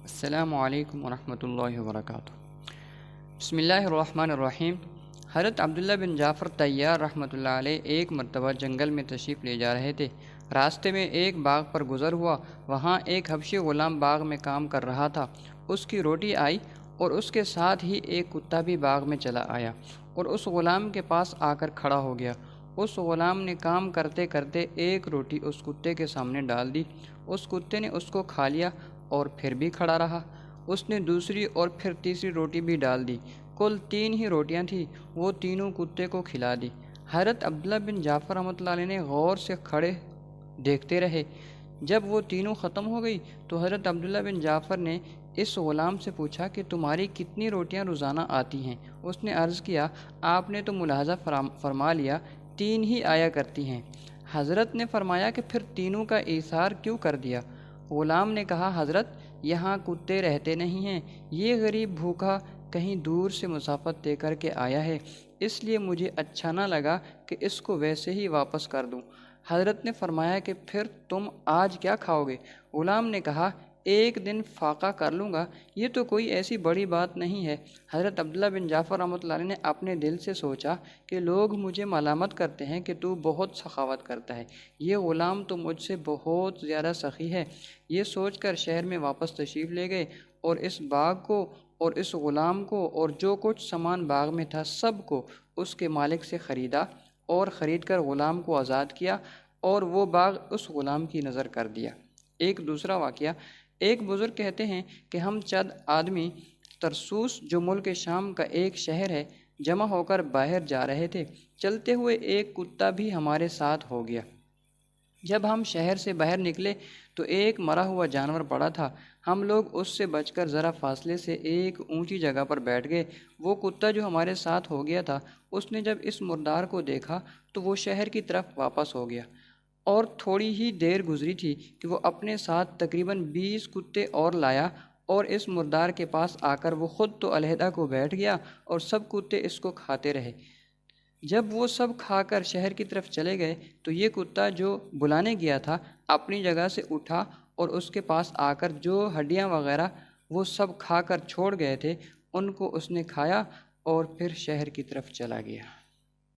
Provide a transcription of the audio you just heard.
السلام علیکم ورحمۃ اللہ وبرکاتہ۔ بسم اللہ الرحمن الرحیم۔ حضرت عبداللہ بن جعفر طیار رحمۃ اللہ علیہ ایک مرتبہ جنگل میں تشریف لے جا رہے تھے۔ راستے میں ایک باغ پر گزر ہوا، وہاں ایک حبشی غلام باغ میں کام کر رہا تھا۔ اس کی روٹی آئی اور اس کے ساتھ ہی ایک کتا بھی باغ میں چلا آیا اور اس غلام کے پاس آ کر کھڑا ہو گیا۔ اس غلام نے کام کرتے کرتے ایک روٹی اس کتے کے سامنے ڈال دی۔ اس کتے نے اس کو کھا لیا اور پھر بھی کھڑا رہا۔ اس نے دوسری اور پھر تیسری روٹی بھی ڈال دی۔ کل 3 ہی روٹیاں تھیں، وہ تینوں کتے کو کھلا دی۔ حضرت عبداللہ بن جعفر رحمۃ اللہ علیہ نے غور سے کھڑے دیکھتے رہے۔ جب وہ تینوں ختم ہو گئی تو حضرت عبداللہ بن جعفر نے اس غلام سے پوچھا کہ تمہاری کتنی روٹیاں روزانہ آتی ہیں؟ اس نے عرض کیا، آپ نے تو ملاحظہ فرما لیا 3 ہی آیا کرتی ہیں۔ حضرت نے فرمایا کہ پھر تینوں کا ایثار کیوں کر دیا؟ غلام نے کہا، حضرت یہاں کتے رہتے نہیں ہیں، یہ غریب بھوکا کہیں دور سے مسافت طے کر کے آیا ہے، اس لیے مجھے اچھا نہ لگا کہ اس کو ویسے ہی واپس کر دوں۔ حضرت نے فرمایا کہ پھر تم آج کیا کھاؤ گے؟ غلام نے کہا، ایک دن فاقہ کر لوں گا، یہ تو کوئی ایسی بڑی بات نہیں ہے۔ حضرت عبداللہ بن جعفر رحمۃ اللہ علیہ نے اپنے دل سے سوچا کہ لوگ مجھے ملامت کرتے ہیں کہ تو بہت سخاوت کرتا ہے، یہ غلام تو مجھ سے بہت زیادہ سخی ہے۔ یہ سوچ کر شہر میں واپس تشریف لے گئے اور اس باغ کو اور اس غلام کو اور جو کچھ سامان باغ میں تھا سب کو اس کے مالک سے خریدا اور خرید کر غلام کو آزاد کیا اور وہ باغ اس غلام کی نظر کر دیا۔ ایک دوسرا واقعہ، ایک بزرگ کہتے ہیں کہ ہم چند آدمی ترسوس جو ملک شام کا ایک شہر ہے جمع ہو کر باہر جا رہے تھے۔ چلتے ہوئے ایک کتا بھی ہمارے ساتھ ہو گیا۔ جب ہم شہر سے باہر نکلے تو ایک مرا ہوا جانور پڑا تھا۔ ہم لوگ اس سے بچ کر ذرا فاصلے سے ایک اونچی جگہ پر بیٹھ گئے۔ وہ کتا جو ہمارے ساتھ ہو گیا تھا، اس نے جب اس مردار کو دیکھا تو وہ شہر کی طرف واپس ہو گیا، اور تھوڑی ہی دیر گزری تھی کہ وہ اپنے ساتھ تقریباً 20 کتے اور لایا اور اس مردار کے پاس آ کر وہ خود تو علیحدہ کو بیٹھ گیا اور سب کتے اس کو کھاتے رہے۔ جب وہ سب کھا کر شہر کی طرف چلے گئے تو یہ کتا جو بلانے گیا تھا اپنی جگہ سے اٹھا اور اس کے پاس آ کر جو ہڈیاں وغیرہ وہ سب کھا کر چھوڑ گئے تھے ان کو اس نے کھایا اور پھر شہر کی طرف چلا گیا۔